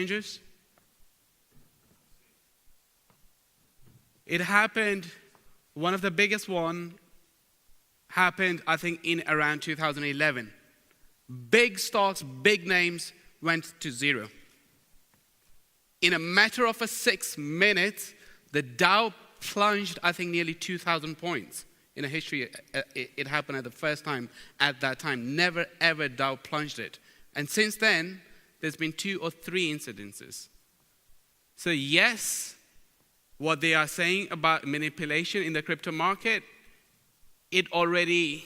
exchanges? It happened, one of the biggest one happened, I think, in around 2011. Big stocks, big names went to zero. In a matter of 6 minutes, the Dow plunged, I think, nearly 2,000 points. In a history, it happened at the first time at that time. Never, ever Dow plunged it. And since then, there's been 2 or 3 incidences. So yes, what they are saying about manipulation in the crypto market, it's already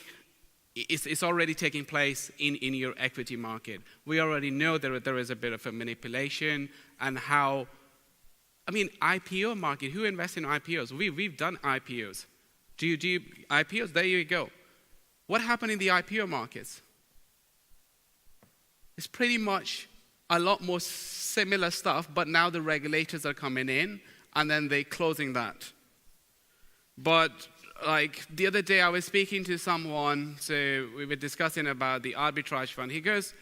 taking place in your equity market. We already know there is a bit of a manipulation and how, I mean, IPO market, who invests in IPOs? We've done IPOs. Do you IPOs? There you go. What happened in the IPO markets? It's pretty much a lot more similar stuff, but now the regulators are coming in and then they're closing that. But like the other day I was speaking to someone, so we were discussing about the arbitrage fund. He goes,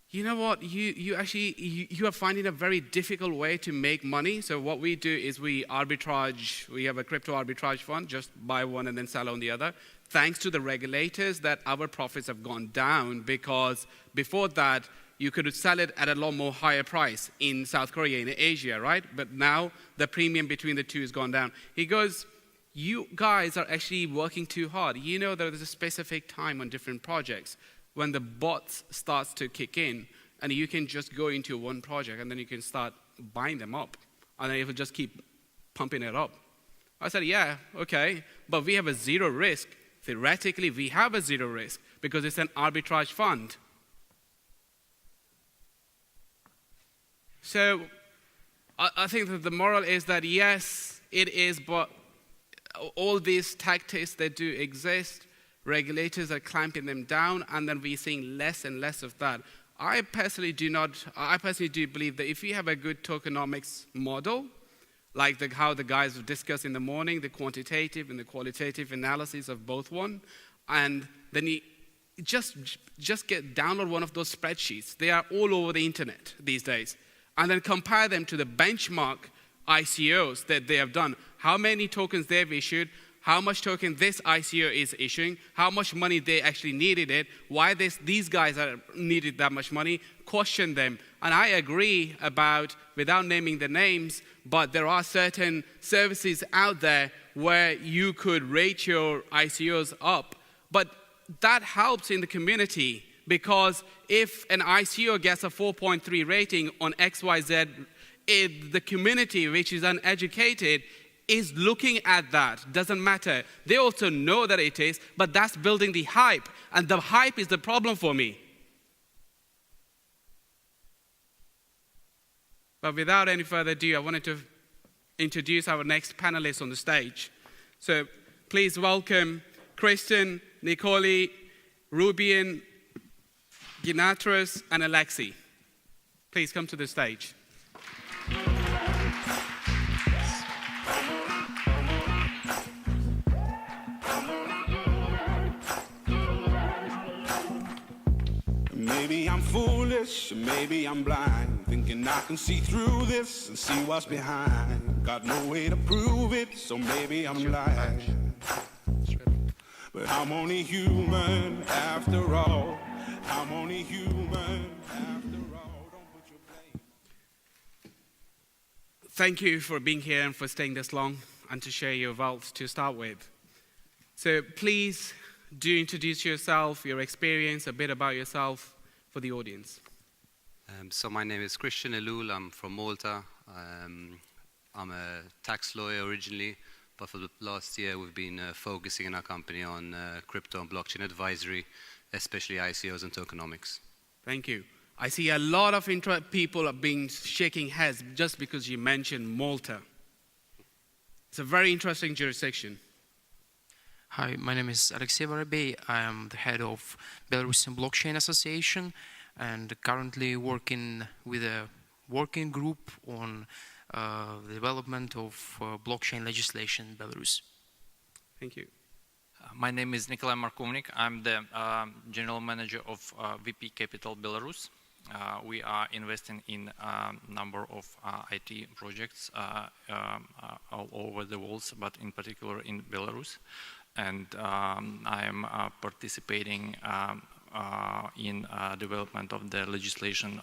you know what, you are finding a very difficult way to make money. So what we do is we arbitrage, we have a crypto arbitrage fund, just buy one and then sell on the other. Thanks to the regulators that our profits have gone down, because before that, you could sell it at a lot more higher price in South Korea, in Asia, right? But now the premium between the two has gone down. He goes, you guys are actually working too hard. You know there is a specific time on different projects when the bots starts to kick in, and you can just go into one project and then you can start buying them up, and then it will just keep pumping it up. I said, yeah, okay, but we have a zero risk. Theoretically, we have a zero risk because it's an arbitrage fund. So I think that the moral is that yes, it is, but all these tactics that do exist, regulators are clamping them down, and then we're seeing less and less of that. I personally do believe that if you have a good tokenomics model, like how the guys have discussed in the morning, the quantitative and the qualitative analysis of both one, and then you just download one of those spreadsheets. They are all over the internet these days. And then compare them to the benchmark ICOs that they have done. How many tokens they've issued, how much token this ICO is issuing, how much money they actually needed it, why these guys needed that much money, question them. And I agree about, without naming the names, but there are certain services out there where you could rate your ICOs up. But that helps in the community, because if an ICO gets a 4.3 rating on XYZ, the community, which is uneducated, is looking at that. Doesn't matter. They also know that it is, but that's building the hype. And the hype is the problem for me. But without any further ado, I wanted to introduce our next panelists on the stage. So please welcome Christian, Nikolai, Reuben, Gintaras, and Alexey. Please come to the stage. Maybe I'm foolish, maybe I'm blind, thinking I can see through this and see what's behind. Got no way to prove it, so maybe I'm lying. But I'm only human after all. I'm only human after all. Don't put your blame. Thank you for being here and for staying this long and to share your wealth to start with. So please do introduce yourself, your experience, a bit about yourself for the audience. So my name is Christian Ellul. I'm from Malta. I'm a tax lawyer originally, but for the last year we've been focusing in our company on crypto and blockchain advisory, especially ICOs and tokenomics. Thank you. I see a lot of people are shaking heads just because you mentioned Malta. It's a very interesting jurisdiction. Hi, my name is Alexei Varabei. I am the head of Belarusian Blockchain Association and currently working with a working group on the development of blockchain legislation in Belarus. Thank you. My name is Nikolai Markovnik. I'm the general manager of VP Capital Belarus. we are investing in a number of IT projects all over the world, but in particular in Belarus. And I am participating in development of the legislation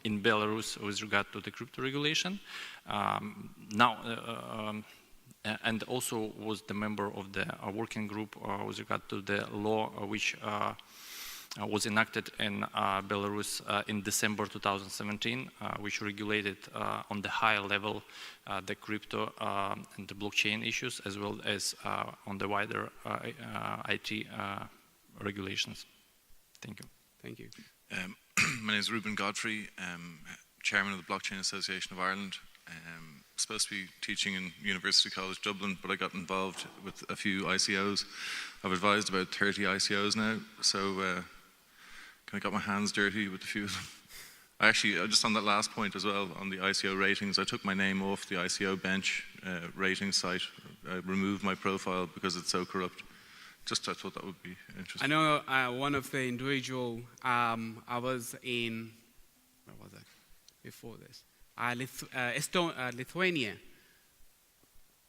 in Belarus with regard to the crypto regulation. And also was the member of the working group with regard to the law which was enacted in Belarus in December 2017, which regulated on the higher level the crypto and the blockchain issues, as well as on the wider IT regulations. Thank you. Thank you. My name is Reuben, Godfrey, Chairman of the Blockchain Association of Ireland. Supposed to be teaching in University College Dublin, but I got involved with a few ICOs. I've advised about 30 ICOs now, so kind of got my hands dirty with a few of them. Actually, just on that last point as well, on the ICO ratings, I took my name off the ICO bench rating site. I removed my profile because it's so corrupt. Just I thought that would be interesting. I know one of the individual, I was in, where was I before this? Lithuania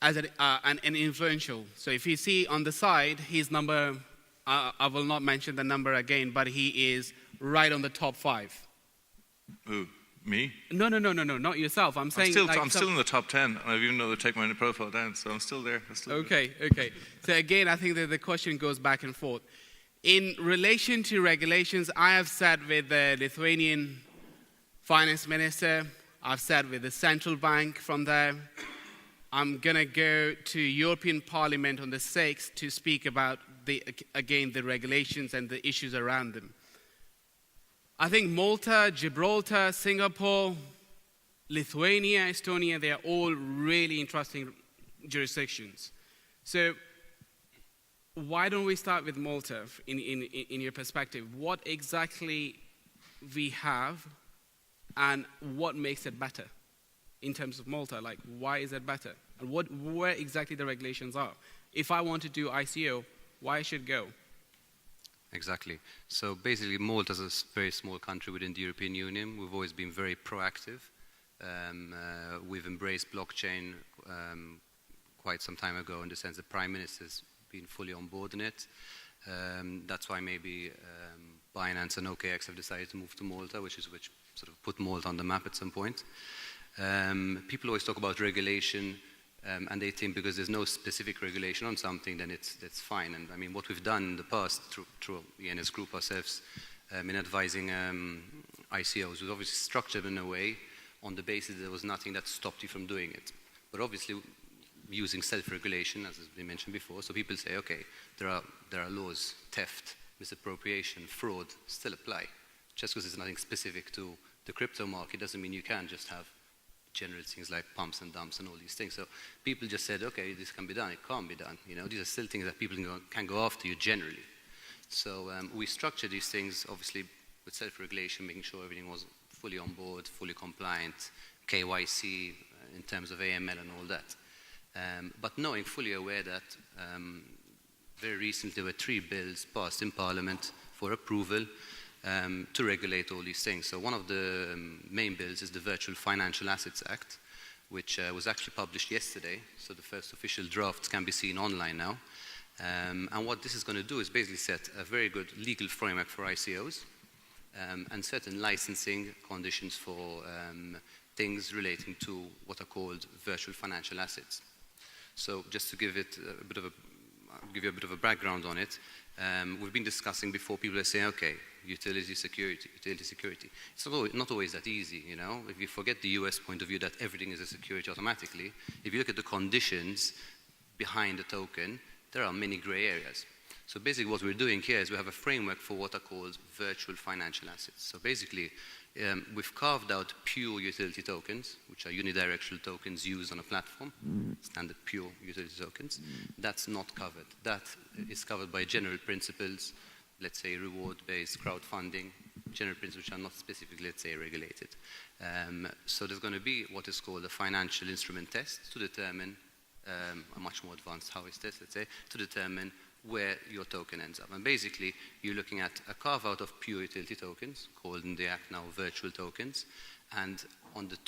as an influential. So if you see on the side, his number, I will not mention the number again, but he is right on the top 5. Who? Me? No, not yourself. I'm saying I'm still in the top 10, and I've even though they take my profile down, so I'm still there. Okay. So again, I think that the question goes back and forth. In relation to regulations, I have sat with the Lithuanian finance minister. I've sat with the central bank from there. I'm going to go to European Parliament on the 6th to speak about, the regulations and the issues around them. I think Malta, Gibraltar, Singapore, Lithuania, Estonia, they are all really interesting jurisdictions. So why don't we start with Malta in your perspective? What exactly we have and what makes it better in terms of Malta? Like, why is it better? And where exactly the regulations are? If I want to do ICO, why I should go? Exactly. So basically, Malta is a very small country within the European Union. We've always been very proactive. We've embraced blockchain quite some time ago, in the sense the Prime Minister's been fully on board in it. That's why maybe Binance and OKX have decided to move to Malta, which sort of put Malta on the map at some point. People always talk about regulation, and they think because there's no specific regulation on something, then that's fine. And I mean, what we've done in the past through the NS Group ourselves in advising ICOs was obviously structured in a way on the basis there was nothing that stopped you from doing it. But obviously, using self-regulation, as has been mentioned before, so people say, okay, there are laws, theft, misappropriation, fraud, still apply. Just because there's nothing specific to the crypto market doesn't mean you can't just have general things like pumps and dumps and all these things. So people just said, okay, this can be done, it can't be done. You know, these are still things that people can go after you generally. So we structured these things, obviously, with self-regulation, making sure everything was fully on board, fully compliant, KYC in terms of AML and all that. But knowing, fully aware that very recently there were 3 bills passed in Parliament for approval to regulate all these things. So one of the main bills is the Virtual Financial Assets Act, which was actually published yesterday. So the first official drafts can be seen online now. And what this is going to do is basically set a very good legal framework for ICOs and certain licensing conditions for things relating to what are called virtual financial assets. So just to give it give you a bit of a background on it, we've been discussing before. People are saying, okay, utility security. It's not always that easy, you know. If you forget the US point of view that everything is a security automatically, if you look at the conditions behind the token, there are many gray areas. So basically what we're doing here is we have a framework for what are called virtual financial assets. So basically, we've carved out pure utility tokens, which are unidirectional tokens used on a platform, standard pure utility tokens. That's not covered. That is covered by general principles, let's say reward-based crowdfunding, general principles which are not specifically, let's say, regulated. So there's going to be what is called a financial instrument test to determine a much more advanced how is this, let's say, to determine where your token ends up. And basically, you're looking at a carve-out of pure utility tokens, called in the Act now virtual tokens, and on the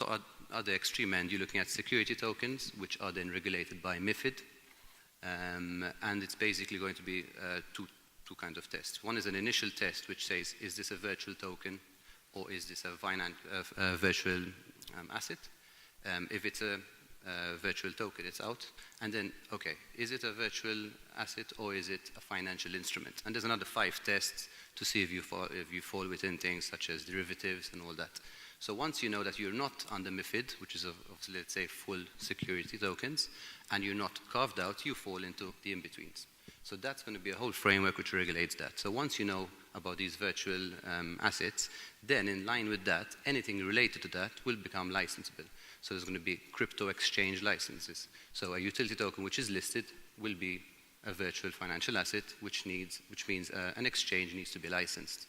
other extreme end, you're looking at security tokens, which are then regulated by MiFID, and it's basically going to be two kinds of tests. One is an initial test, which says, is this a virtual token, or is this a virtual asset? If it's a virtual token, it's out. And then, okay, is it a virtual asset or is it a financial instrument? And there's another 5 tests to see if you fall within things such as derivatives and all that. So once you know that you're not under MiFID, which is obviously, let's say, full security tokens, and you're not carved out, you fall into the in-betweens. So that's going to be a whole framework which regulates that. So once you know about these virtual assets, then in line with that, anything related to that will become licensable. So there's going to be crypto exchange licenses. So a utility token which is listed will be a virtual financial asset, which means an exchange needs to be licensed.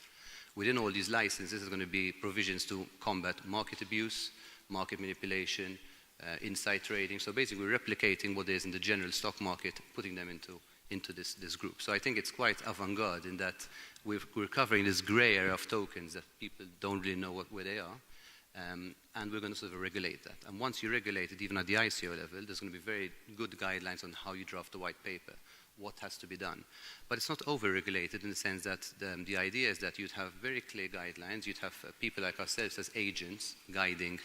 Within all these licenses, there's going to be provisions to combat market abuse, market manipulation, inside trading. So basically, we're replicating what is in the general stock market, putting them into this group. So I think it's quite avant-garde in that we're covering this gray area of tokens that people don't really know where they are. And we're going to sort of regulate that. And once you regulate it, even at the ICO level, there's going to be very good guidelines on how you draft the white paper, what has to be done. But it's not over-regulated in the sense that the idea is that you'd have very clear guidelines. You'd have people like ourselves as agents guiding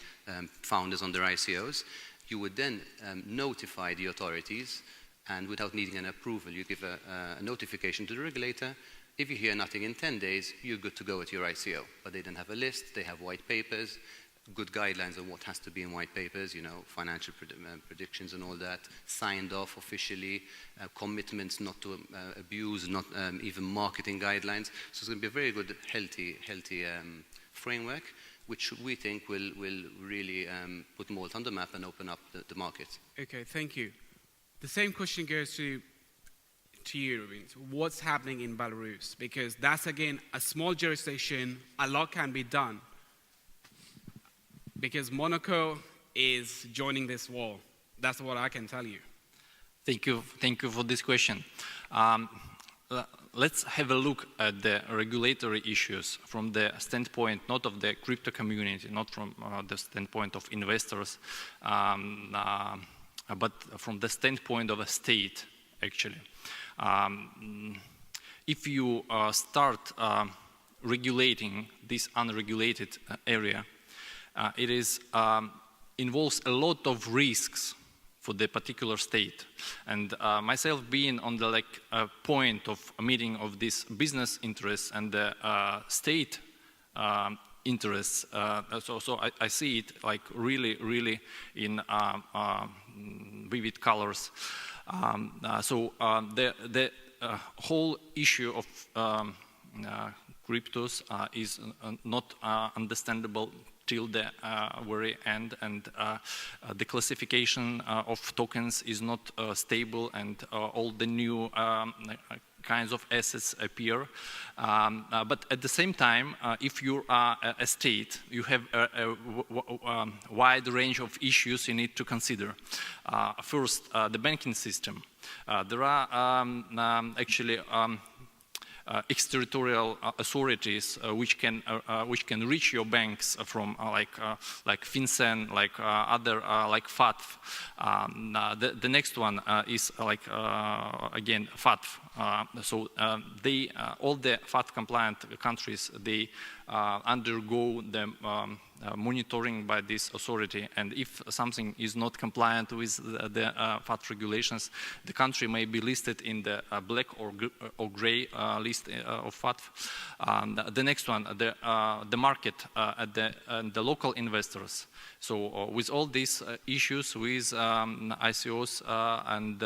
founders on their ICOs. You would then notify the authorities, and without needing an approval, you give a notification to the regulator. If you hear nothing in 10 days, you're good to go with your ICO. But they then have a list, they have white papers, good guidelines on what has to be in white papers, you know, financial predictions and all that, signed off officially, commitments not to abuse, not even marketing guidelines. So it's going to be a very good, healthy framework, which we think will really put Malta on the map and open up the market. Okay, thank you. The same question goes to you, Reuben. What's happening in Belarus? Because that's, again, a small jurisdiction. A lot can be done. Because Monaco is joining this war. That's what I can tell you. Thank you for this question. Let's have a look at the regulatory issues from the standpoint not of the crypto community, not from the standpoint of investors, but from the standpoint of a state, actually. If you start regulating this unregulated area, it involves a lot of risks for the particular state. And myself being on the point of a meeting of this business interests and the state interests, so I see it like really in vivid colors. So the whole issue of cryptos is not understandable till the very end, and the classification of tokens is not stable, and all the new kinds of assets appear. But at the same time, if you are a state, you have a wide range of issues you need to consider. First, the banking system. There are actually extraterritorial authorities which can reach your banks from like FinCEN, like other like FATF. The next one is like again FATF. So they all the FATF compliant countries, they undergo the monitoring by this authority, and if something is not compliant with the FATF regulations, the country may be listed in the black or gray list of FATF. The next one, the market at the local investors. So with all these issues with ICOs and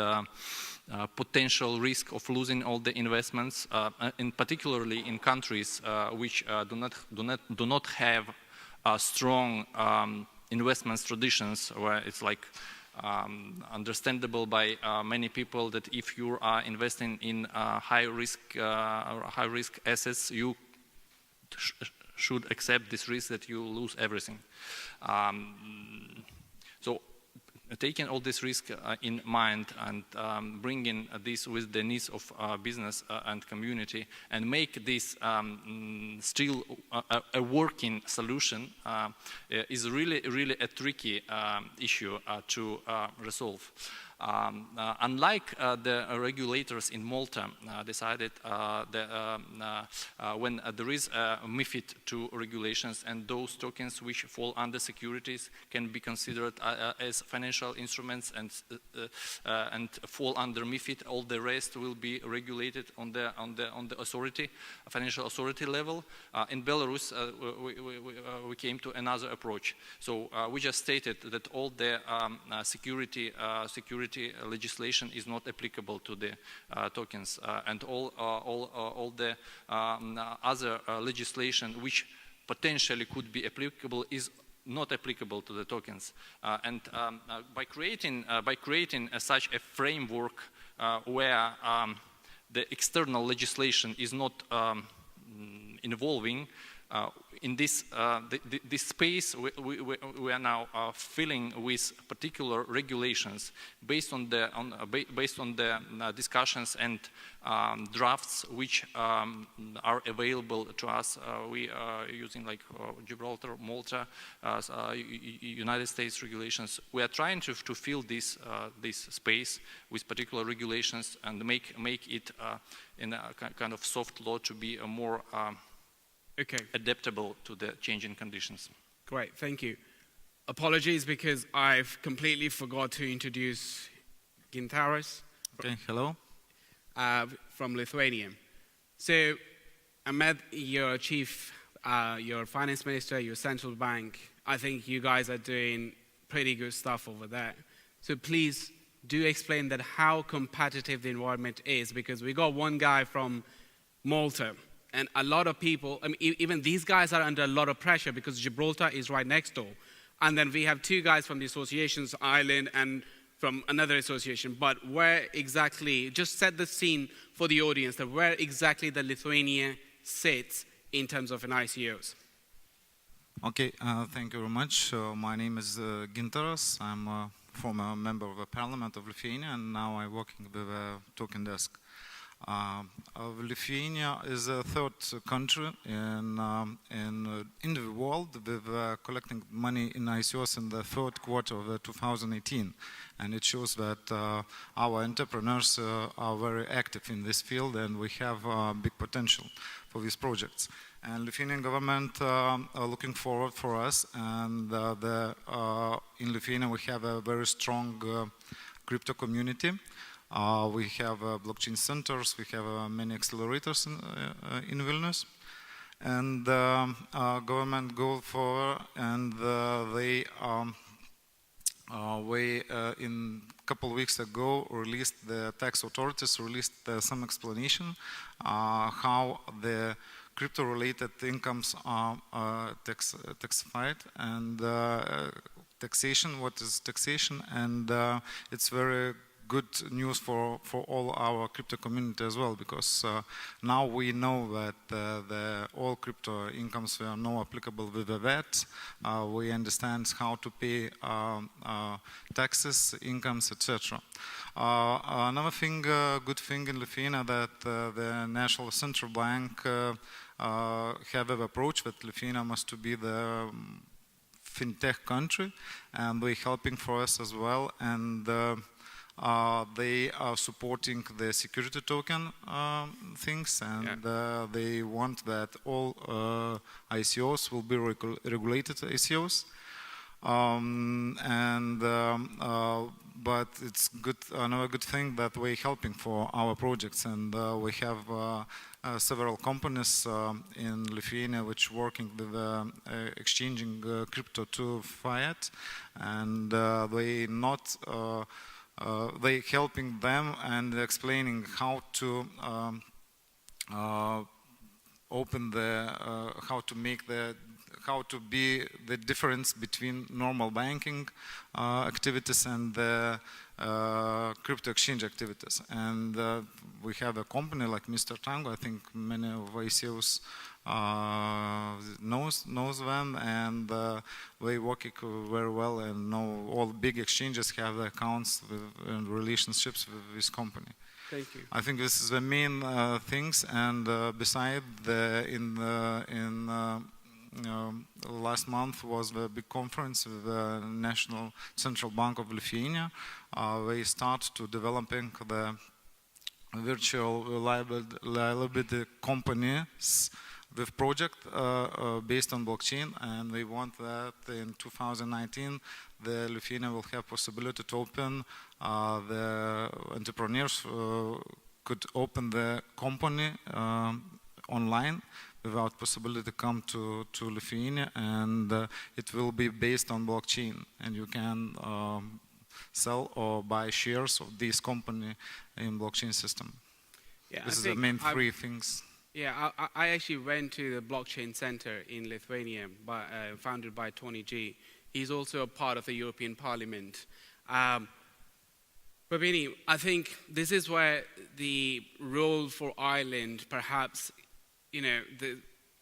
potential risk of losing all the investments, and particularly in countries which do not have strong investment traditions, where it's like understandable by many people that if you are investing in high risk assets, you should accept this risk that you lose everything. So taking all this risk in mind and bringing this with the needs of business and community and make this still a working solution is really a tricky issue to resolve. Unlike the regulators in Malta decided when there is MiFID II regulations and those tokens which fall under securities can be considered as financial instruments and fall under MiFID, all the rest will be regulated on the authority, financial authority level. In Belarus, we came to another approach. So we just stated that all the security legislation is not applicable to the tokens, and all the other legislation which potentially could be applicable is not applicable to the tokens. By creating such a framework where the external legislation is not involving, in this space, we are now filling with particular regulations based on the discussions and drafts which are available to us. We are using like Gibraltar, Malta, United States regulations. We are trying to fill this space with particular regulations and make it in a kind of soft law to be a more adaptable to the changing conditions. Great, thank you. Apologies because I've completely forgot to introduce Gintaras. Okay, hello. From Lithuania. So I met your chief, your finance minister, your central bank. I think you guys are doing pretty good stuff over there. So please do explain that how competitive the environment is, because we got one guy from Malta. And a lot of people, I mean, even these guys are under a lot of pressure because Gibraltar is right next door. And then we have two guys from the associations, Ireland, and from another association. But where exactly, just set the scene for the audience, that where exactly the Lithuania sits in terms of an ICOs. Okay, thank you very much. My name is Gintaras. I'm a former member of the Parliament of Lithuania, and now I'm working with TokenDesk. Lithuania is a third country in the world with collecting money in ICOs in the third quarter of 2018, and it shows that our entrepreneurs are very active in this field, and we have big potential for these projects. And Lithuanian government are looking forward for us, and in Lithuania we have a very strong crypto community. We have blockchain centers, we have many accelerators in Vilnius, and government go for, and we in a couple of weeks ago released, the tax authorities released some explanation how the crypto-related incomes are taxified, and taxation, what is taxation, and it's very good news for all our crypto community as well, because now we know that all crypto incomes are now applicable with the VAT. We understand how to pay taxes, incomes, etc. Another thing, good thing in Lithuania, that the National Central Bank have an approach that Lithuania must to be the fintech country, and they're helping for us as well, and they are supporting the security token things, and they want that all ICOs will be regulated ICOs. But it's good, another good thing that we're helping for our projects, and we have several companies in Lithuania which working with exchanging crypto to fiat, and they not they helping them and explaining how to open the how to be the difference between normal banking activities and the crypto exchange activities. And we have a company like Mr. Tango. I think many of ICOs knows them, and they work very well, and know all big exchanges have the accounts and relationships with this company. Thank you. I think this is the main things, and beside last month was the big conference with the National Central Bank of Lithuania. They start to developing the virtual liability companies with project based on blockchain, and they want that in 2019 the Lithuania will have possibility to open the entrepreneurs could open the company online without possibility to come to Lithuania, and it will be based on blockchain, and you can sell or buy shares of this company in blockchain system. Yeah, this is the main three things. Yeah, I actually went to the blockchain center in Lithuania, founded by Tony G. He's also a part of the European Parliament. But Vinny, I think this is where the role for Ireland, perhaps,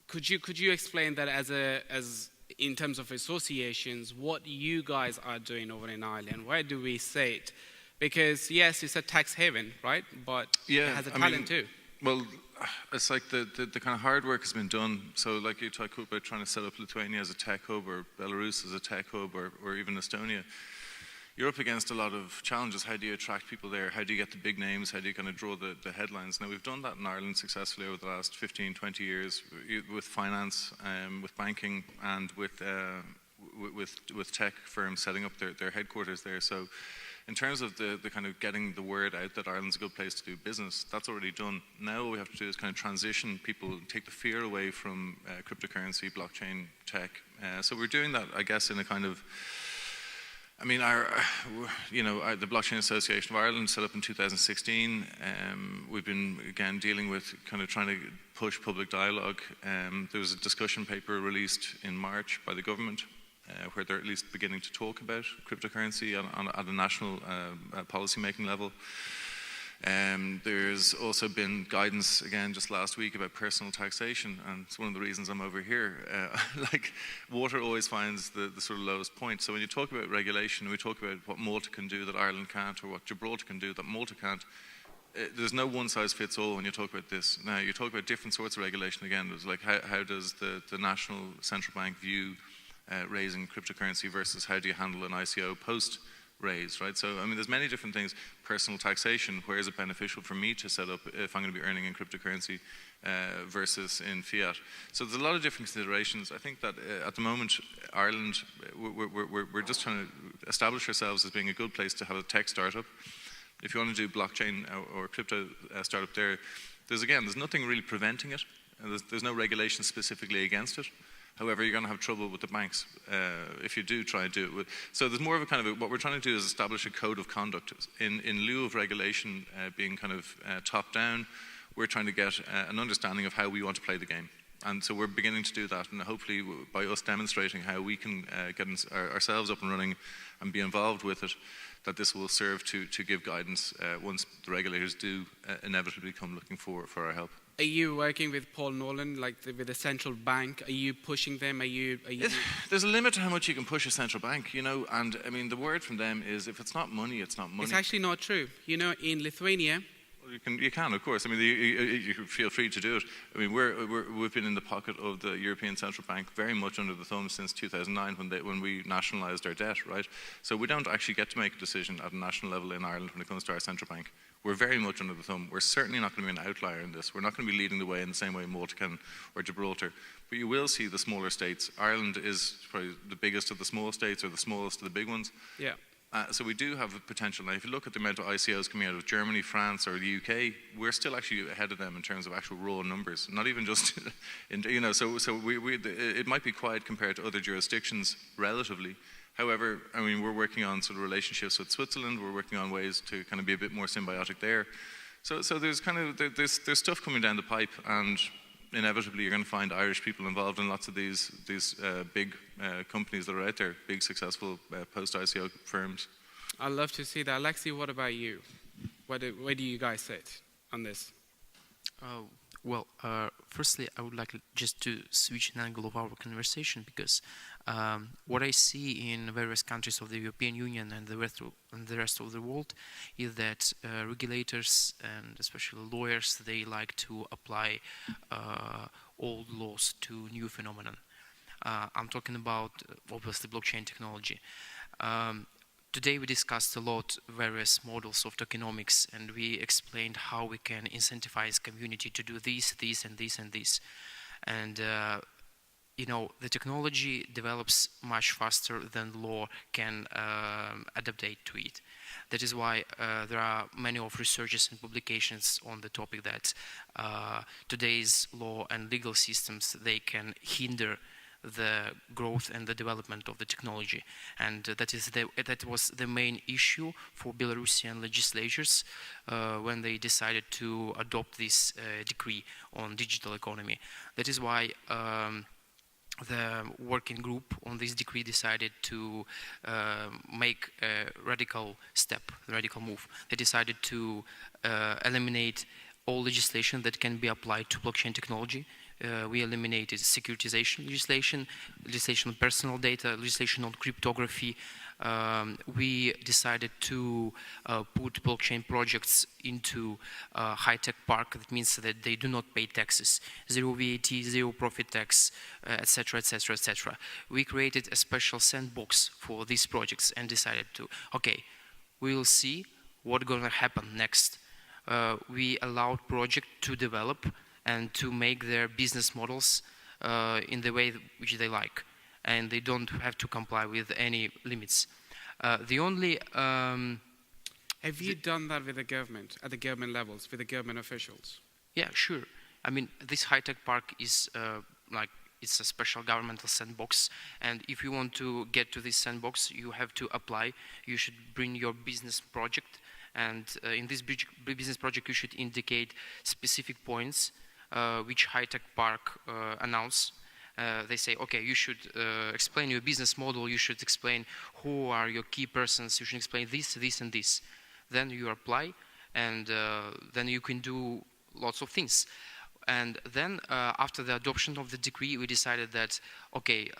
could you explain that as in terms of associations, what you guys are doing over in Ireland? Where do we sit? Because yes, it's a tax haven, right? But it has a talent too. Well, it's like the kind of hard work has been done. So like you talk about trying to set up Lithuania as a tech hub, or Belarus as a tech hub, or even Estonia. You're up against a lot of challenges. How do you attract people there? How do you get the big names? How do you kind of draw the headlines? Now, we've done that in Ireland successfully over the last 15, 20 years with finance, with banking, and with tech firms setting up their headquarters there. So in terms of the kind of getting the word out that Ireland's a good place to do business, that's already done. Now what we have to do is kind of transition people, take the fear away from cryptocurrency, blockchain, tech. So we're doing that, I guess, in a kind of, I mean, the Blockchain Association of Ireland set up in 2016. We've been, again, dealing with kind of trying to push public dialogue. There was a discussion paper released in March by the government where they're at least beginning to talk about cryptocurrency at a national policy-making level. There's also been guidance, again, just last week about personal taxation, and it's one of the reasons I'm over here. Like, water always finds the sort of lowest point. So when you talk about regulation, we talk about what Malta can do that Ireland can't, or what Gibraltar can do that Malta can't. There's no one-size-fits-all when you talk about this. Now, you talk about different sorts of regulation. Again, there's like how does the National Central Bank view raising cryptocurrency versus how do you handle an ICO post-raise, right? So, I mean, there's many different things. Personal taxation, where is it beneficial for me to set up if I'm going to be earning in cryptocurrency versus in fiat? So there's a lot of different considerations. I think that at the moment, Ireland, we're just trying to establish ourselves as being a good place to have a tech startup. If you want to do blockchain or crypto startup there's nothing really preventing it. There's no regulation specifically against it. However, you're going to have trouble with the banks if you do try and do it. So there's more of a kind of, what we're trying to do is establish a code of conduct. In lieu of regulation being kind of top down, we're trying to get an understanding of how we want to play the game. And so we're beginning to do that, and hopefully by us demonstrating how we can get ourselves up and running and be involved with it, that this will serve to give guidance once the regulators do inevitably come looking for our help. Are you working with Paul Nolan, like with the central bank? Are you pushing them? There's a limit to how much you can push a central bank, and I mean, the word from them is if it's not money, it's not money. It's actually not true. In Lithuania, You can, of course. I mean, you feel free to do it. I mean, we've been in the pocket of the European Central Bank very much under the thumb since 2009 when we nationalised our debt, right? So we don't actually get to make a decision at a national level in Ireland when it comes to our central bank. We're very much under the thumb. We're certainly not going to be an outlier in this. We're not going to be leading the way in the same way Malta can or Gibraltar. But you will see the smaller states. Ireland is probably the biggest of the small states or the smallest of the big ones. Yeah. So we do have a potential. Now, if you look at the amount of ICOs coming out of Germany, France, or the UK, we're still actually ahead of them in terms of actual raw numbers. Not even just, So it might be quiet compared to other jurisdictions relatively. However, I mean, we're working on sort of relationships with Switzerland. We're working on ways to kind of be a bit more symbiotic there. So there's kind of there's stuff coming down the pipe, and inevitably you're going to find Irish people involved in lots of these big companies that are out there, big successful post-ICO firms. I'd love to see that. Alexei, what about you? Where do you guys sit on this? Well, firstly, I would like just to switch an angle of our conversation, because what I see in various countries of the European Union and the rest of the world is that regulators and especially lawyers, they like to apply old laws to new phenomenon. I'm talking about obviously blockchain technology. Today we discussed a lot various models of tokenomics, and we explained how we can incentivize community to do this, and this, and this. And you know, the technology develops much faster than law can adaptate to it. That is why there are many of researches and publications on the topic that today's law and legal systems, they can hinder the growth and the development of the technology, and that was the main issue for Belarusian legislatures when they decided to adopt this decree on digital economy. That is why the working group on this decree decided to make a radical step, a radical move. They decided to eliminate all legislation that can be applied to blockchain technology. We eliminated securitization legislation, legislation on personal data, legislation on cryptography. We decided to put blockchain projects into high-tech park. That means that they do not pay taxes, zero VAT, zero profit tax, etc., etc., etc. We created a special sandbox for these projects and decided to, okay, we will see what's going to happen next. We allowed project to develop and to make their business models in the way which they like, and they don't have to comply with any limits. The only have you done that with the government, at the government levels, with the government officials? Yeah, sure. I mean, this high-tech park is like, it's a special governmental sandbox, and if you want to get to this sandbox, you have to apply. You should bring your business project, and in this business project, you should indicate specific points which high-tech park announce. They say, okay, you should explain your business model, you should explain who are your key persons, you should explain this, this, and this. Then you apply, and then you can do lots of things. And then after the adoption of the decree, we decided that, okay,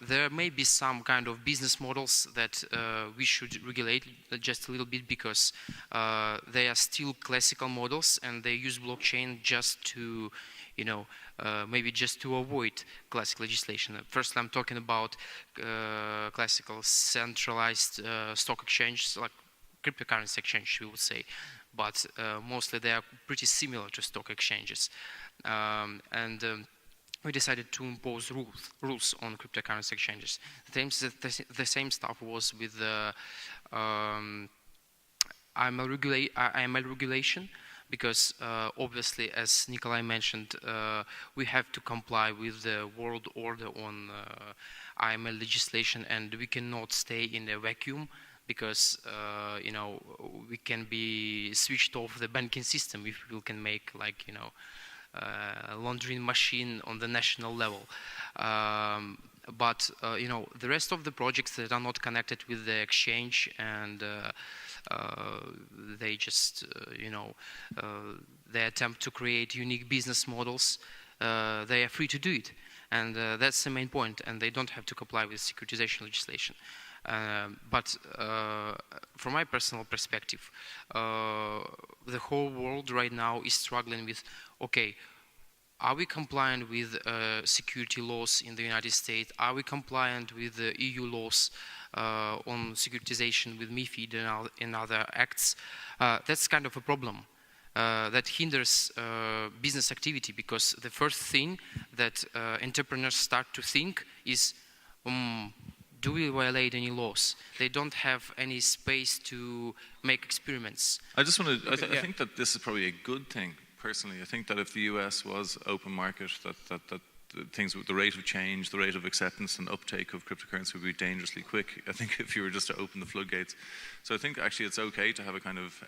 there may be some kind of business models that we should regulate just a little bit, because they are still classical models and they use blockchain just to, you know, maybe just to avoid classic legislation. First, I'm talking about classical centralized stock exchanges, like cryptocurrency exchange, we would say. But mostly they are pretty similar to stock exchanges. We decided to impose rules on cryptocurrency exchanges. The same stuff was with the IML regulation, because obviously, as Nikolai mentioned, we have to comply with the world order on IML legislation, and we cannot stay in a vacuum, because you know, we can be switched off the banking system if we can make, like, you know, a laundering machine on the national level. But you know, the rest of the projects that are not connected with the exchange, and they just you know, they attempt to create unique business models, they are free to do it, and that's the main point, and they don't have to comply with securitization legislation. But from my personal perspective, the whole world right now is struggling with, okay, are we compliant with security laws in the United States? Are we compliant with the EU laws on securitization with MiFID and other acts? That's kind of a problem that hinders business activity, because the first thing that entrepreneurs start to think is, do we violate any laws? They don't have any space to make experiments. I just want to, I think that this is probably a good thing, personally. I think that if the US was open market, that things, the rate of change, the rate of acceptance and uptake of cryptocurrency would be dangerously quick, I think, if you were just to open the floodgates. So I think actually it's okay to have a kind of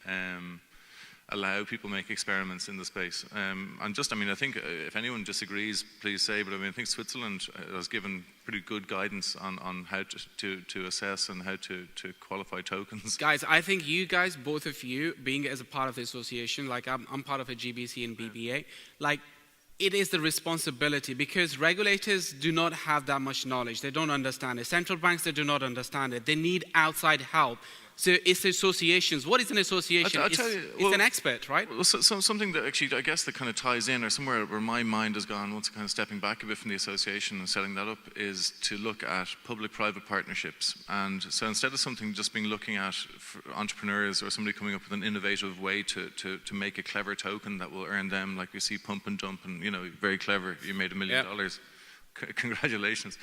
allow people make experiments in the space. And just, I mean, I think if anyone disagrees, please say, but I mean, I think Switzerland has given pretty good guidance on how to assess and how to qualify tokens. Guys, I think you guys, both of you, being as a part of the association, like I'm part of a GBC and BBA, like it is the responsibility, because regulators do not have that much knowledge. They don't understand it. Central banks, they do not understand it. They need outside help. So it's associations. What is an association? I'll tell you, it's an expert, right? Well, something that actually, I guess, that kind of ties in, or somewhere where my mind has gone, once kind of stepping back a bit from the association and setting that up, is to look at public-private partnerships. And so instead of something just being looking at entrepreneurs or somebody coming up with an innovative way to make a clever token that will earn them, like we see pump and dump, and very clever, you made $1 million. Yep. Congratulations.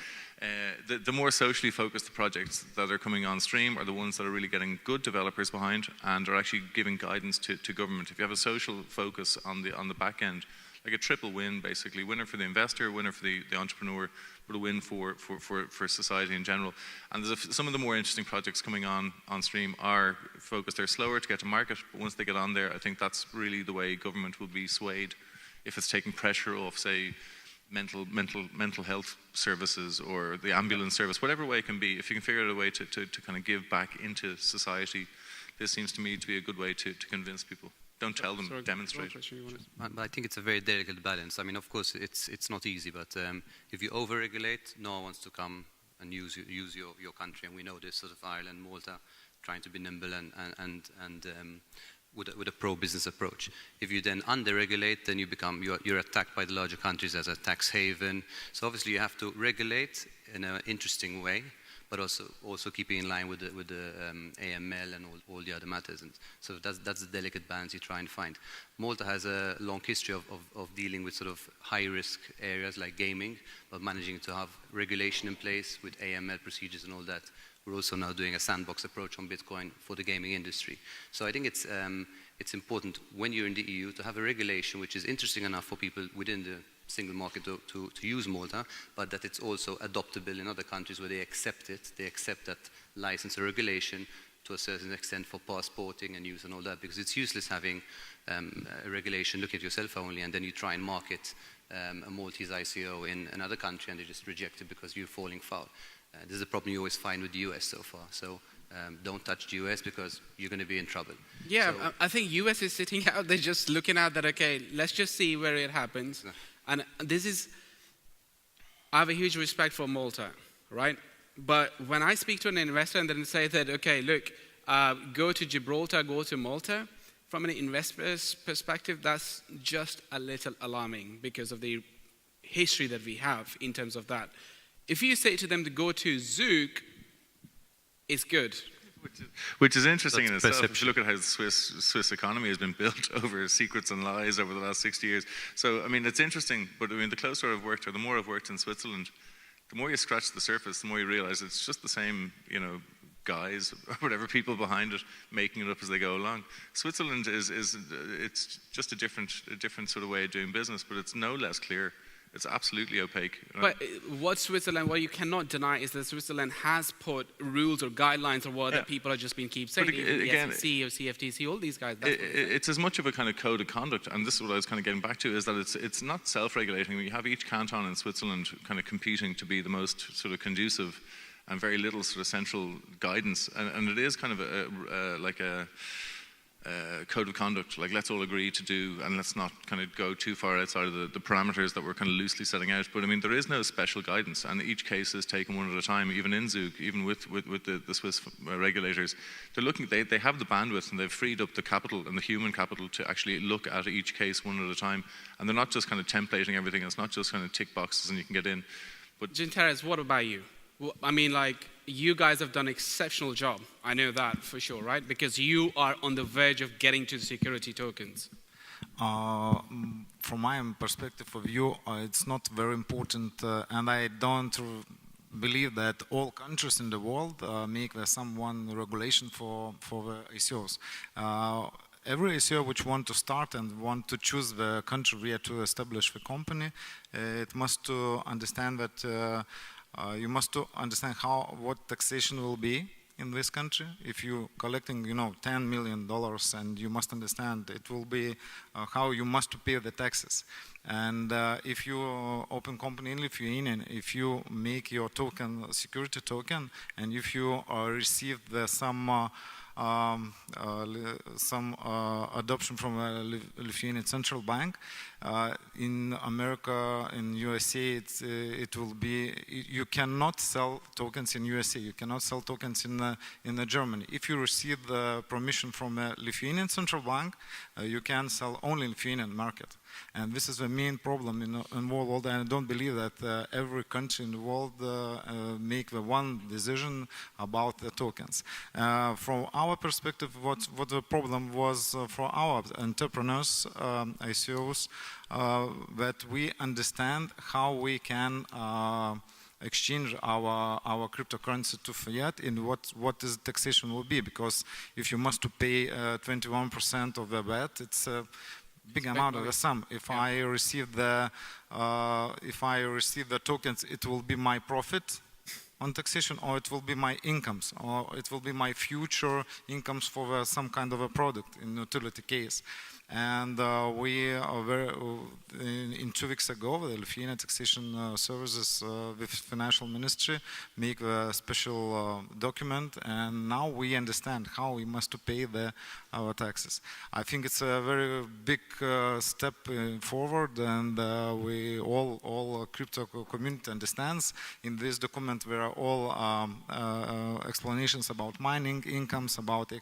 The more socially focused projects that are coming on stream are the ones that are really getting good developers behind and are actually giving guidance to government. If you have a social focus on the back end, like a triple win basically, winner for the investor, winner for the entrepreneur, but a win for society in general. And there's some of the more interesting projects coming on stream are focused. They're slower to get to market, but once they get on there, I think that's really the way government will be swayed if it's taking pressure off, say, mental health services or the ambulance service, whatever way it can be. If you can figure out a way to kind of give back into society, this seems to me to be a good way to convince people. Don't tell them, demonstrate. But I think it's a very delicate balance. I mean, of course, it's not easy, but if you over-regulate, no one wants to come and use your country, and we know this sort of Ireland, Malta, trying to be nimble and with a pro-business approach. If you then under-regulate, then you're attacked by the larger countries as a tax haven. So obviously you have to regulate in an interesting way, but also keeping in line with the AML and all the other matters. And so that's the delicate balance you try and find. Malta has a long history of dealing with sort of high-risk areas like gaming, but managing to have regulation in place with AML procedures and all that. We're also now doing a sandbox approach on Bitcoin for the gaming industry. So I think it's important when you're in the EU to have a regulation which is interesting enough for people within the single market to use Malta, but that it's also adoptable in other countries where they accept it. They accept that license or regulation to a certain extent for passporting and use and all that, because it's useless having a regulation, look at yourself only, and then you try and market a Maltese ICO in another country and they just reject it because you're falling foul. This is a problem you always find with the US so far. So don't touch the US because you're going to be in trouble. Yeah, so, I think US is sitting out there just looking at that, okay, let's just see where it happens. And I have a huge respect for Malta, right? But when I speak to an investor and then say that, okay, look, go to Gibraltar, go to Malta, from an investor's perspective, that's just a little alarming because of the history that we have in terms of that. If you say to them to go to Zug, it's good. Which is interesting in itself. Perception. If you look at how the Swiss economy has been built over secrets and lies over the last 60 years. So, I mean, it's interesting, but I mean, the closer I've worked, or the more I've worked in Switzerland, the more you scratch the surface, the more you realize it's just the same, guys, or whatever, people behind it, making it up as they go along. Switzerland it's just a different sort of way of doing business, but it's no less clear. It's absolutely opaque. But what you cannot deny is that Switzerland has put rules or guidelines or what that people have just been keep saying. Again, the SEC or CFTC, all these guys. It's as much of a kind of code of conduct, and this is what I was kind of getting back to, is that it's not self-regulating. You have each canton in Switzerland kind of competing to be the most sort of conducive and very little sort of central guidance. And it is kind of like a code of conduct, like let's all agree to do, and let's not kind of go too far outside of the parameters that we're kind of loosely setting out. But I mean, there is no special guidance, and each case is taken one at a time. Even in Zug, even with the Swiss regulators, they're looking. They have the bandwidth, and they've freed up the capital and the human capital to actually look at each case one at a time. And they're not just kind of templating everything. It's not just kind of tick boxes and you can get in. But Gintaras, what about you? Well, I mean, like, you guys have done an exceptional job. I know that for sure, right? Because you are on the verge of getting to the security tokens. From my perspective of view, it's not very important, and I don't believe that all countries in the world make one regulation for the ICOs. Every ICO which want to start and want to choose the country where to establish the company, it must understand that you must understand what taxation will be, in this country. If you're collecting, $10 million, and you must understand it will be how you must pay the taxes. And if you open company in Lithuania, if you make your token security token, and if you receive some adoption from a Lithuanian central bank. In America, in USA, it will be, you cannot sell tokens in USA, you cannot sell tokens in Germany. If you receive the permission from a Lithuanian central bank, you can sell only in Lithuanian market. And this is the main problem in the world, and I don't believe that every country in the world make the one decision about the tokens. From our perspective, what the problem was for our entrepreneurs, ICOs, that we understand how we can exchange our cryptocurrency to fiat and what is taxation will be, because if you must to pay 21% of the VAT, it's a big amount of the sum. If I receive the tokens, it will be my profit on taxation, or it will be my incomes, or it will be my future incomes for some kind of a product in utility case. And we are in 2 weeks ago, the Lithuanian Taxation Services with Financial Ministry make a special document, and now we understand how we must pay our taxes. I think it's a very big step forward, and we all crypto community understands. In this document there are all explanations about mining incomes, about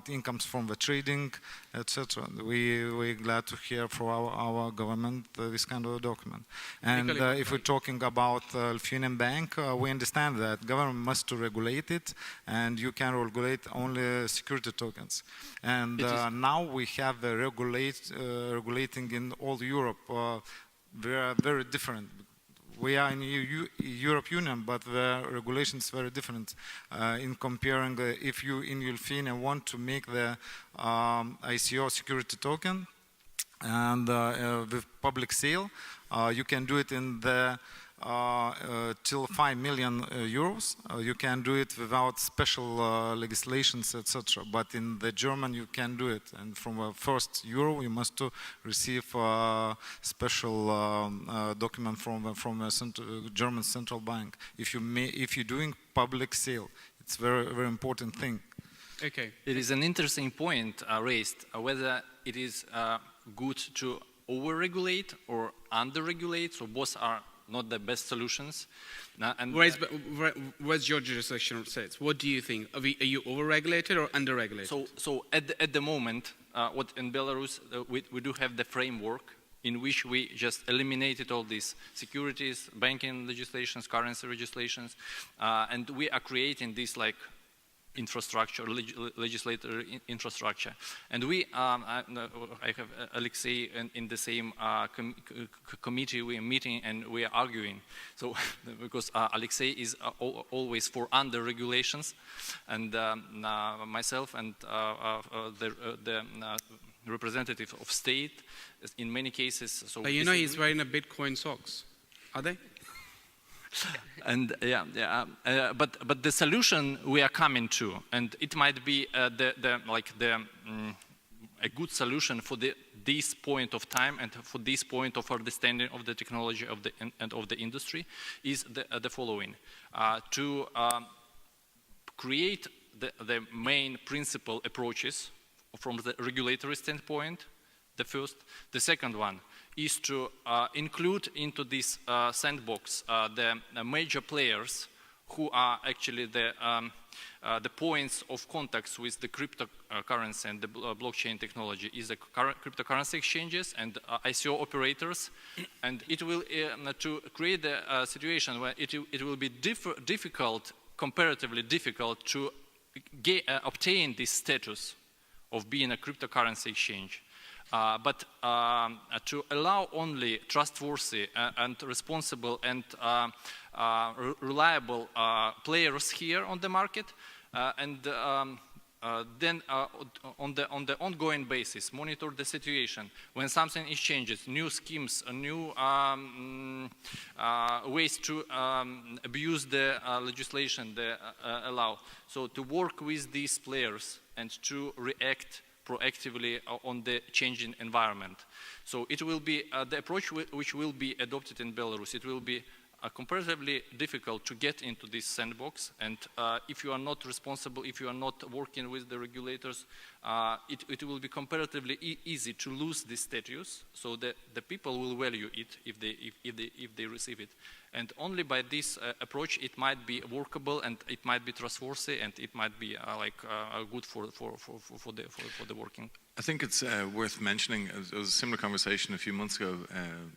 incomes from the trading, etc. We're glad to hear from our government this kind of document. And if we're talking about Lithuanian bank, we understand that government must regulate it, and you can regulate only security tokens. And now we have regulating in all Europe. They are very different. We are in Europe Union, but the regulation is very different in comparing if you in Lithuania want to make the ICO security token and with public sale, you can do it in the till 5 million euros. You can do it without special legislations, etc. But in the German, you can do it, and from a first euro, you must receive a special document from a German central bank. If you're doing public sale, it's very important thing. Okay. It is an interesting point raised whether it is good to over-regulate or under-regulate. So both are not the best solutions. Where's your jurisdiction sits? What do you think? Are you over-regulated or under-regulated? So at the moment, what in Belarus, we do have the framework in which we just eliminated all these securities, banking legislations, currency legislations, and we are creating this like infrastructure, legislative infrastructure. And I have Alexei in the same committee, we are meeting and we are arguing. So, because Alexei is always for under regulations, and myself and the representative of state, in many cases. So but he's wearing a Bitcoin socks, are they? And but the solution we are coming to, and it might be a good solution for this point of time and for this point of understanding of the technology of the industry, is the following: to create the main principal approaches from the regulatory standpoint. The first. The second one is to include into this sandbox the major players who are actually the points of contacts with the cryptocurrency and the blockchain technology, is the cryptocurrency exchanges and ICO operators, and it will to create a situation where it will be comparatively difficult to obtain this status of being a cryptocurrency exchange. But to allow only trustworthy and responsible and reliable players here on the market, and then on the ongoing basis, monitor the situation. When something changes, new schemes, new ways to abuse the legislation they allow. So to work with these players and to react proactively on the changing environment. So it will be the approach which will be adopted in Belarus. It will be comparatively difficult to get into this sandbox, and if you are not responsible, if you are not working with the regulators, it will be comparatively easy to lose this status, so that the people will value it if they receive it. And only by this approach it might be workable, and it might be trustworthy, and it might be good for the working. I think it's worth mentioning, it was a similar conversation a few months ago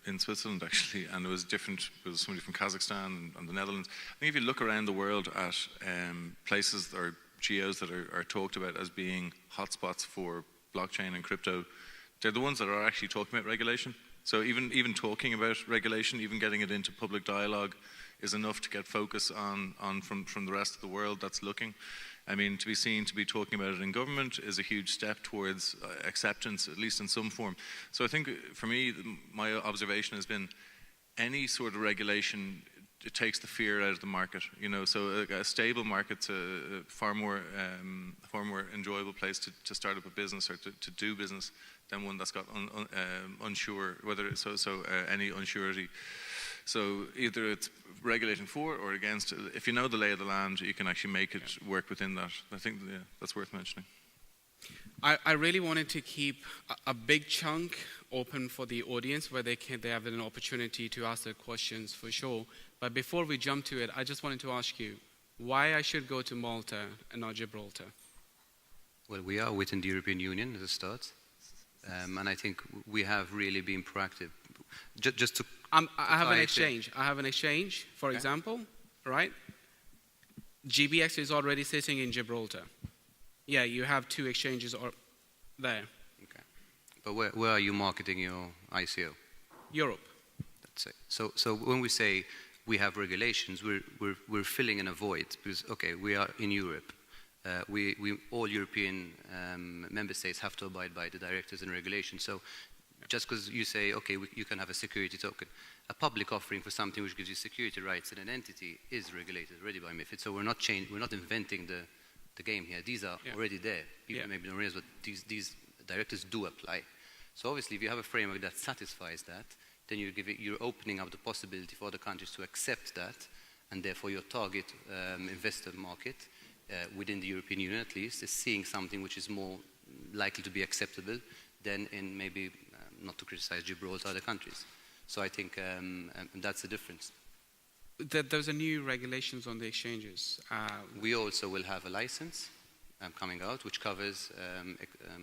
in Switzerland actually, and it was different. There was somebody from Kazakhstan and the Netherlands. I think if you look around the world at places or geos that are talked about as being hotspots for blockchain and crypto, they're the ones that are actually talking about regulation. So even talking about regulation, even getting it into public dialogue is enough to get focus on from the rest of the world that's looking. I mean, to be seen to be talking about it in government is a huge step towards acceptance, at least in some form. So I think for me, my observation has been any sort of regulation, it takes the fear out of the market. You know, so a stable market's a far more enjoyable place to start up a business or to do business than one that's got unsure, whether it's any unsurety. So either it's regulating for or against. If you know the lay of the land, you can actually make it work within that. I think that's worth mentioning. I really wanted to keep a big chunk open for the audience where they have an opportunity to ask their questions for sure. But before we jump to it, I just wanted to ask you why I should go to Malta and not Gibraltar. Well, we are within the European Union as a start, and I think we have really been proactive. Just to I have an exchange. I have an exchange, for example, right? GBX is already sitting in Gibraltar. Yeah, you have two exchanges there. Okay. But where are you marketing your ICO? Europe. That's it. So when we say we have regulations, we're filling in a void because, okay, we are in Europe. We all European member states have to abide by the directives and regulations. So just because you say, okay, you can have a security token, a public offering for something which gives you security rights in an entity is regulated already by MiFID. So we're not inventing the game here. These are already there. People maybe don't realize, but these directives do apply. So obviously, if you have a framework that satisfies that, then you're opening up the possibility for other countries to accept that, and therefore your target investor market within the European Union at least is seeing something which is more likely to be acceptable than in maybe, not to criticize Gibraltar, other countries. So I think that's the difference. Those are new regulations on the exchanges. We also will have a license coming out which covers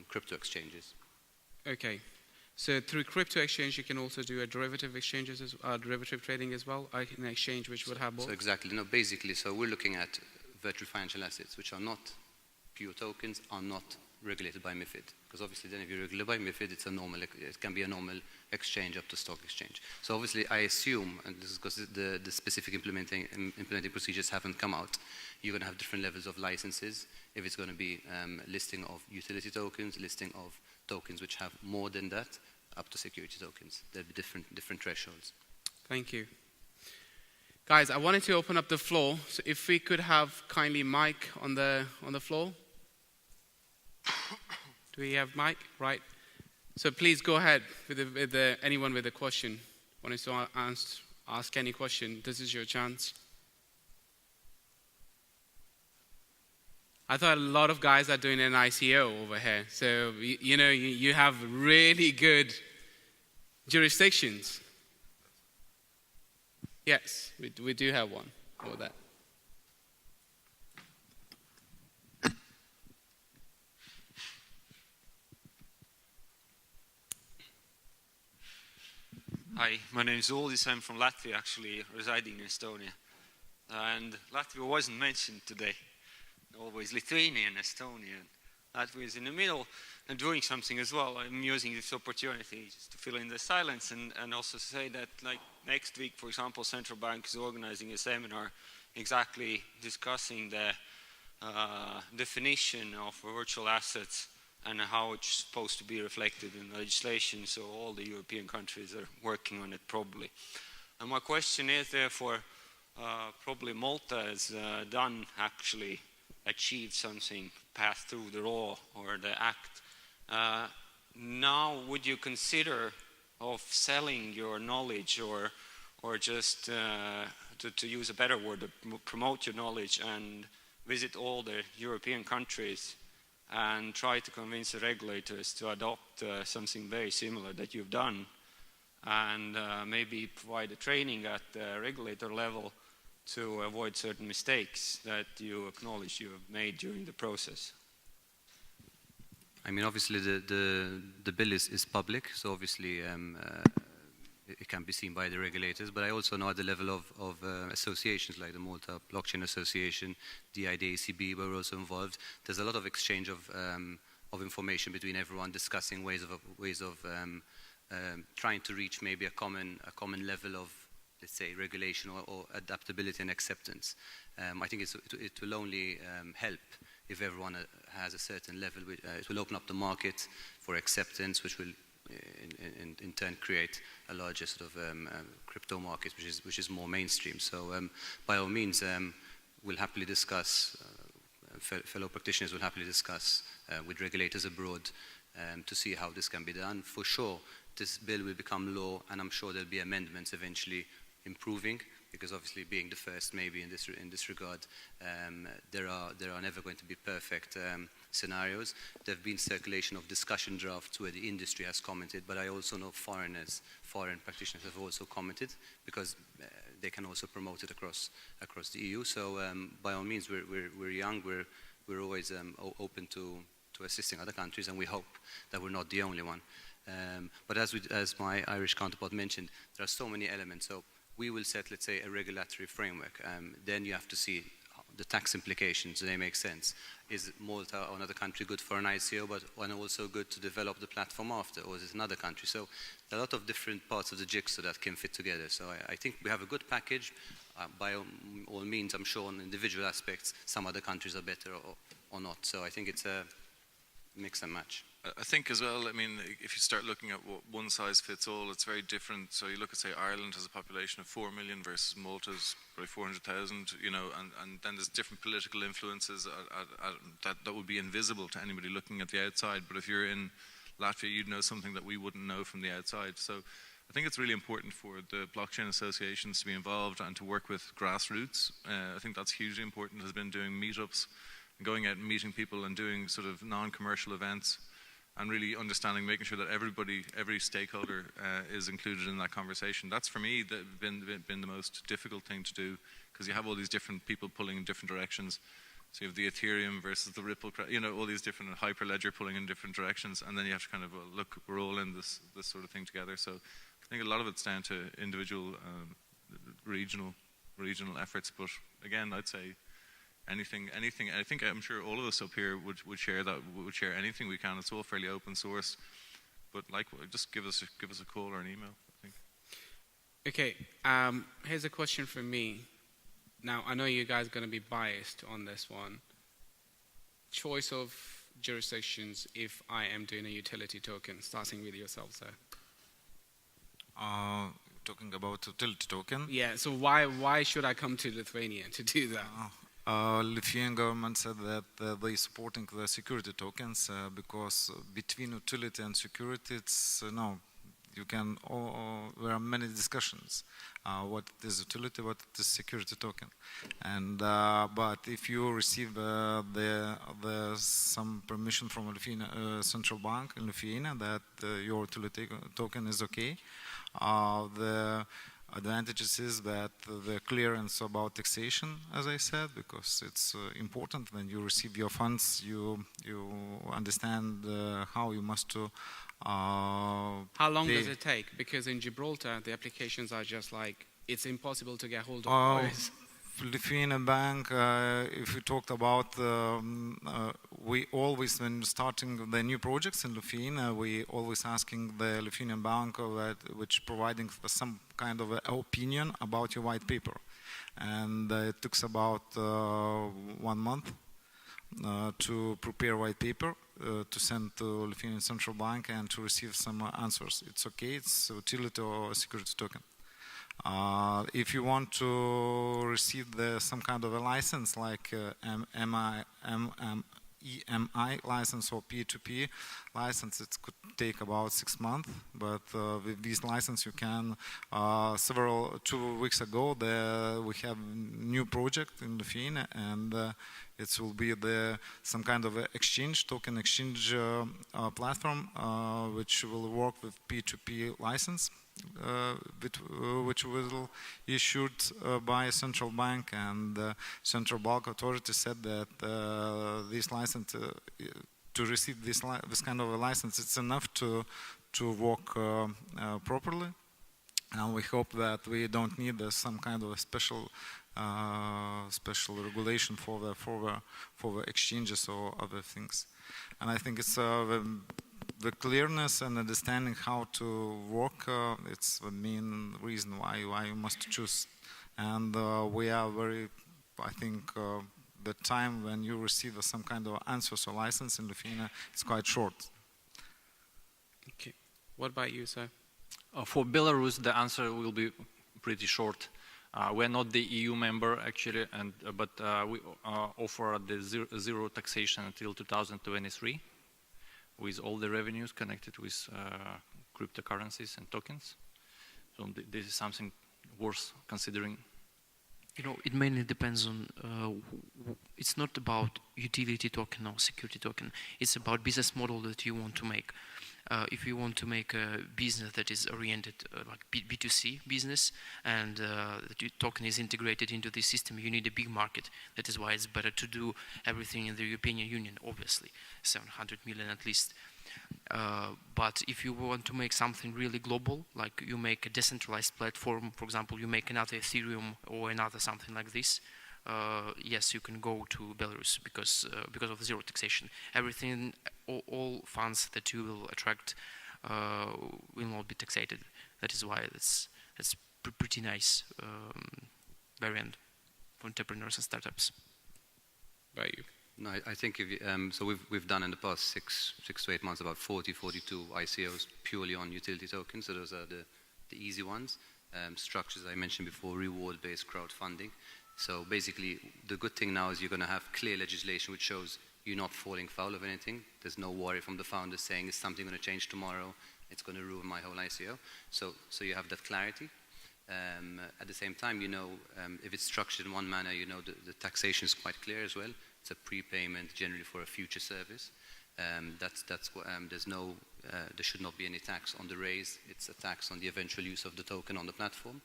crypto exchanges. Okay. So through crypto exchange, you can also do a derivative exchanges, derivative trading as well, an exchange which would have both? So exactly. No, basically, so we're looking at virtual financial assets, which are not pure tokens, are not regulated by MiFID. Because obviously then if you're regulated by MiFID, it can be a normal exchange up to stock exchange. So obviously I assume, and this is because the specific implementing procedures haven't come out, you're going to have different levels of licenses. If it's going to be listing of utility tokens, listing of tokens which have more than that, up to security tokens. There'll be different thresholds. Thank you. Guys, I wanted to open up the floor. So if we could have kindly Mike on the floor. Do we have Mike? Right. So please go ahead with anyone with a question. Wanted to ask any question. This is your chance. I thought a lot of guys are doing an ICO over here. So, you have really good jurisdictions. Yes, we do have one for that. Hi, my name is Uldis. I'm from Latvia, actually residing in Estonia. And Latvia wasn't mentioned today. Always Lithuania and Estonia. Latvia is in the middle and doing something as well. I'm using this opportunity just to fill in the silence and also say that, like, next week, for example, Central Bank is organizing a seminar exactly discussing the definition of virtual assets and how it's supposed to be reflected in legislation, so all the European countries are working on it probably. And my question is therefore, probably Malta has actually achieved something, passed through the law or the act. Now would you consider of selling your knowledge or just to use a better word, promote your knowledge and visit all the European countries and try to convince the regulators to adopt something very similar that you've done, and maybe provide a training at the regulator level to avoid certain mistakes that you acknowledge you have made during the process? I mean, obviously the bill is public, so obviously it can be seen by the regulators, but I also know at the level of associations like the Malta Blockchain Association, DID, ACB, where we're also involved, there's a lot of exchange of information between everyone, discussing ways of trying to reach maybe a common level of, let's say, regulation or adaptability and acceptance. I think it will only help if everyone has a certain level. It will open up the market for acceptance, which will in turn create a larger sort of crypto market, which is more mainstream. So by all means, we'll happily discuss, fellow practitioners will happily discuss with regulators abroad to see how this can be done. For sure, this bill will become law, and I'm sure there'll be amendments eventually improving, because obviously being the first maybe in this regard, there are never going to be perfect scenarios. There have been circulation of discussion drafts where the industry has commented, but I also know foreign practitioners have also commented, because they can also promote it across the EU. So by all means, we're young, we're always open to assisting other countries, and we hope that we're not the only one. But as my Irish counterpart mentioned, there are so many elements. So we will set, let's say, a regulatory framework. Then you have to see the tax implications. Do they make sense? Is Malta or another country good for an ICO, but also good to develop the platform after, or is it another country? So there are a lot of different parts of the jigsaw that can fit together. So I think we have a good package. By all means, I'm sure on individual aspects, some other countries are better or not. So I think it's a mix and match. I think as well, I mean, if you start looking at what one size fits all, it's very different. So you look at, say, Ireland has a population of 4 million versus Malta's probably 400,000, you know, and then there's different political influences that would be invisible to anybody looking at the outside. But if you're in Latvia, you'd know something that we wouldn't know from the outside. So I think it's really important for the blockchain associations to be involved and to work with grassroots. I think that's hugely important. Has been doing meetups, going out and meeting people and doing sort of non-commercial events, and really understanding, making sure that every stakeholder is included in that conversation. That's for me been the most difficult thing to do, because you have all these different people pulling in different directions. So you have the Ethereum versus the Ripple, you know, all these different Hyperledger pulling in different directions, and then you have to kind of look, we're all in this sort of thing together. So I think a lot of it's down to individual regional efforts. But again, I'd say anything. I think I'm sure all of us up here would share that. Would share anything we can. It's all fairly open source. But just give us a call or an email, I think. Okay. Here's a question from me. Now I know you guys are going to be biased on this one. Choice of jurisdictions if I am doing a utility token. Starting with yourself, sir. Talking about utility token. Yeah. So why should I come to Lithuania to do that? Lithuanian government said that they're supporting the security tokens because between utility and security, it's there are many discussions. What is utility, what is security token, and but if you receive some permission from Lithuania central bank in Lithuania that your utility token is okay, the advantages is that the clearance about taxation, as I said, because it's important when you receive your funds, you understand how you must to. How long does it take? Because in Gibraltar, the applications are just like, it's impossible to get hold of lawyers. Lithuanian bank, if we talked about, we always, when starting the new projects in Lithuania, we always asking the Lithuanian bank which providing some kind of opinion about your white paper. And it took about 1 month. to prepare white paper to send to Lithuanian Central Bank and to receive some answers. It's okay, it's utility or security token. If you want to receive some kind of a license like EMI license or P2P license, it could take about 6 months, but with this license you can, 2 weeks ago we have new project in Lithuania, and it will be some kind of token exchange platform which will work with P2P license. Which will issued by a central bank, and central bank authority said that this license to receive this kind of a license, it's enough to work properly, and we hope that we don't need some kind of a special regulation for the exchanges or other things. And I think it's the clearness and understanding how to work, it's the main reason why you must choose. And we are I think the time when you receive some kind of answers or license in Lithuania, it's quite short. Okay. What about you, sir? For Belarus, the answer will be pretty short. We're not the EU member actually, but we offer the zero taxation until 2023. With all the revenues connected with cryptocurrencies and tokens. So this is something worth considering. You know, it mainly depends on, it's not about utility token or security token, it's about business model that you want to make. If you want to make a business that is oriented like B2C business, and the token is integrated into the system, you need a big market. That is why it's better to do everything in the European Union, obviously, 700 million at least. But if you want to make something really global, like you make a decentralized platform, for example, you make another Ethereum or another something like this, yes, you can go to Belarus because of zero taxation. Everything, all funds that you will attract will not be taxed. That is why it's pretty nice variant for entrepreneurs and startups. By you? No, I think if you, so we've done in the past six to 8 months about 42 ICOs purely on utility tokens. So those are the easy ones. Structures I mentioned before, reward-based crowdfunding. So basically, the good thing now is you're going to have clear legislation which shows you're not falling foul of anything. There's no worry from the founders saying, is something going to change tomorrow? It's going to ruin my whole ICO. So you have that clarity. At the same time, you know, if it's structured in one manner, you know the taxation is quite clear as well. It's a prepayment generally for a future service. There should not be any tax on the raise. It's a tax on the eventual use of the token on the platform.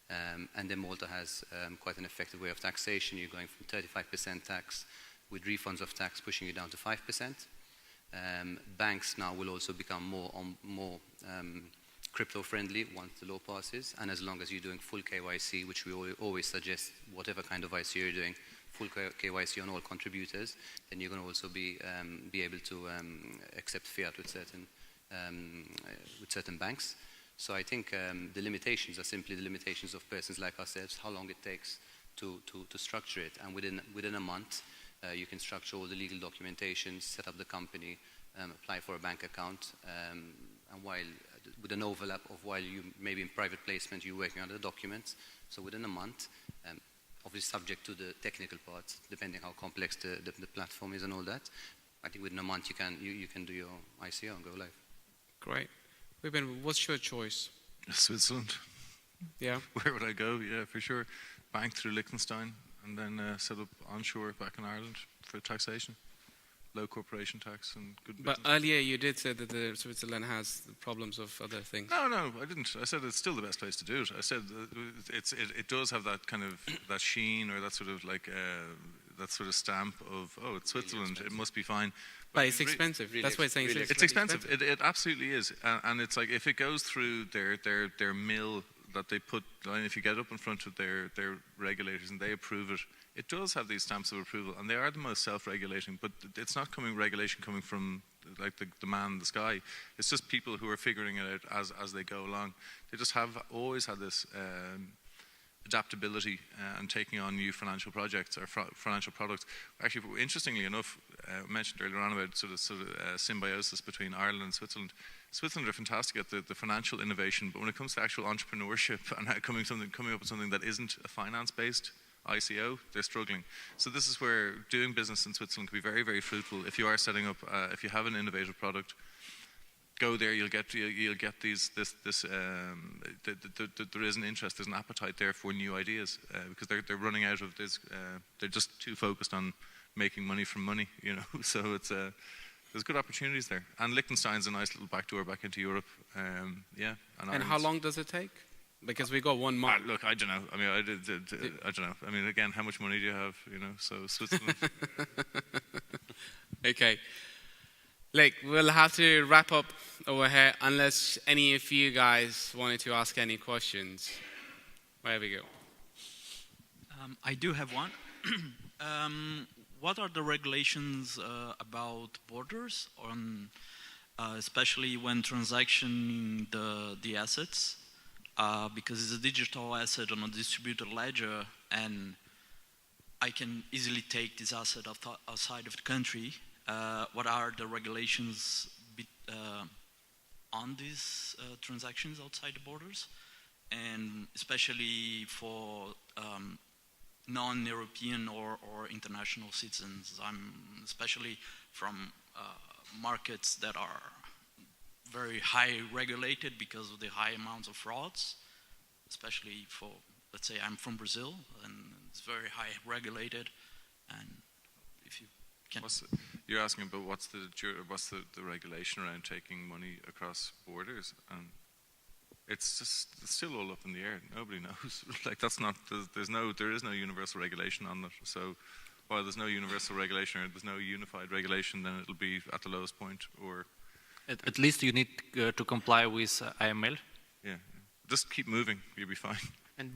And then Malta has quite an effective way of taxation. You're going from 35% tax with refunds of tax pushing you down to 5%. Banks now will also become more crypto friendly once the law passes, and as long as you're doing full KYC, which we always suggest, whatever kind of ICO you're doing, full KYC on all contributors, then you're going to also be able to accept fiat with certain banks. So I think the limitations are simply the limitations of persons like ourselves, how long it takes to structure it. And within a month, you can structure all the legal documentation, set up the company, apply for a bank account, and with an overlap of while you maybe in private placement, you're working on the documents. So within a month, obviously subject to the technical parts, depending how complex the platform is and all that. I think within a month you can do your ICO and go live. Great. Reuben, what's your choice? Switzerland. Yeah. Where would I go? Yeah, for sure. Bank through Liechtenstein, and then set up onshore back in Ireland for taxation. Low corporation tax and good business. But earlier you did say that Switzerland has the problems of other things. No, I didn't. I said it's still the best place to do it. I said it does have that kind of that sheen or that sort of like that sort of stamp of it's Switzerland. It must be fine. But it's expensive. That's why it's saying it's expensive. It absolutely is, and it's like if it goes through their mill that they put. And if you get up in front of their regulators and they approve it. It does have these stamps of approval, and they are the most self-regulating, but it's not regulation coming from like the man in the sky. It's just people who are figuring it out as they go along. They just have always had this adaptability and taking on new financial projects or financial products. Actually, interestingly enough, I mentioned earlier on about sort of symbiosis between Ireland and Switzerland. Switzerland are fantastic at the financial innovation, but when it comes to actual entrepreneurship and coming up with something that isn't a finance-based ICO, they're struggling. So this is where doing business in Switzerland can be very, very fruitful. If you are setting up, if you have an innovative product, go there. You'll get these. There is an interest. There's an appetite there for new ideas because they're running out of this. They're just too focused on making money from money. You know, so it's there's good opportunities there. And Liechtenstein's a nice little backdoor back into Europe. Yeah. And how long does it take? Because we got 1 month. Look, I don't know. I mean, I don't know. I mean, again, how much money do you have? You know, so Switzerland. Okay. Look, we'll have to wrap up over here unless any of you guys wanted to ask any questions. Where we go? I do have one. What are the regulations about borders, on, especially when transactioning the assets? Because it's a digital asset on a distributed ledger, and I can easily take this asset outside of the country. What are the regulations on these transactions outside the borders, and especially for non-European or international citizens? I'm especially from markets that are very high regulated because of the high amounts of frauds, especially for, let's say I'm from Brazil, and it's very high regulated, and if you can... You're asking about what's the regulation around taking money across borders, and it's still all up in the air. Nobody knows. Like there is no universal regulation on that. So while there's no universal regulation or there's no unified regulation, then it'll be at the lowest point. Or at least you need to comply with AML. Yeah, just keep moving. You'll be fine. And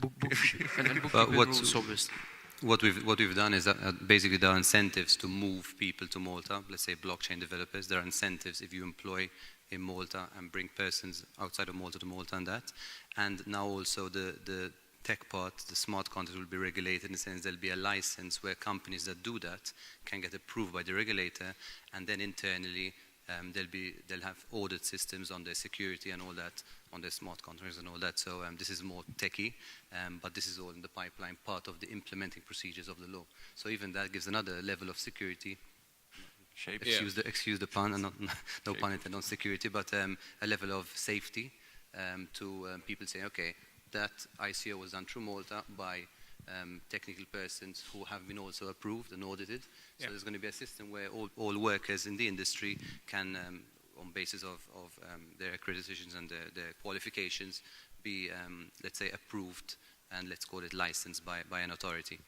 what we've done is that basically there are incentives to move people to Malta. Let's say blockchain developers. There are incentives if you employ in Malta and bring persons outside of Malta to Malta and that. And now also the tech part, the smart contract will be regulated in the sense there'll be a license where companies that do that can get approved by the regulator, and then internally they'll have audit systems on their security and all that, on their smart contracts and all that. So this is more techie, but this is all in the pipeline, part of the implementing procedures of the law. So even that gives another level of security. Excuse the pun, and no pun intended on security, but a level of safety to people saying, okay, that ICO was done through Malta by technical persons who have been also approved and audited. So there's going to be a system where all workers in the industry can, on basis of their accreditations and their qualifications, be, let's say, approved and let's call it licensed by an authority.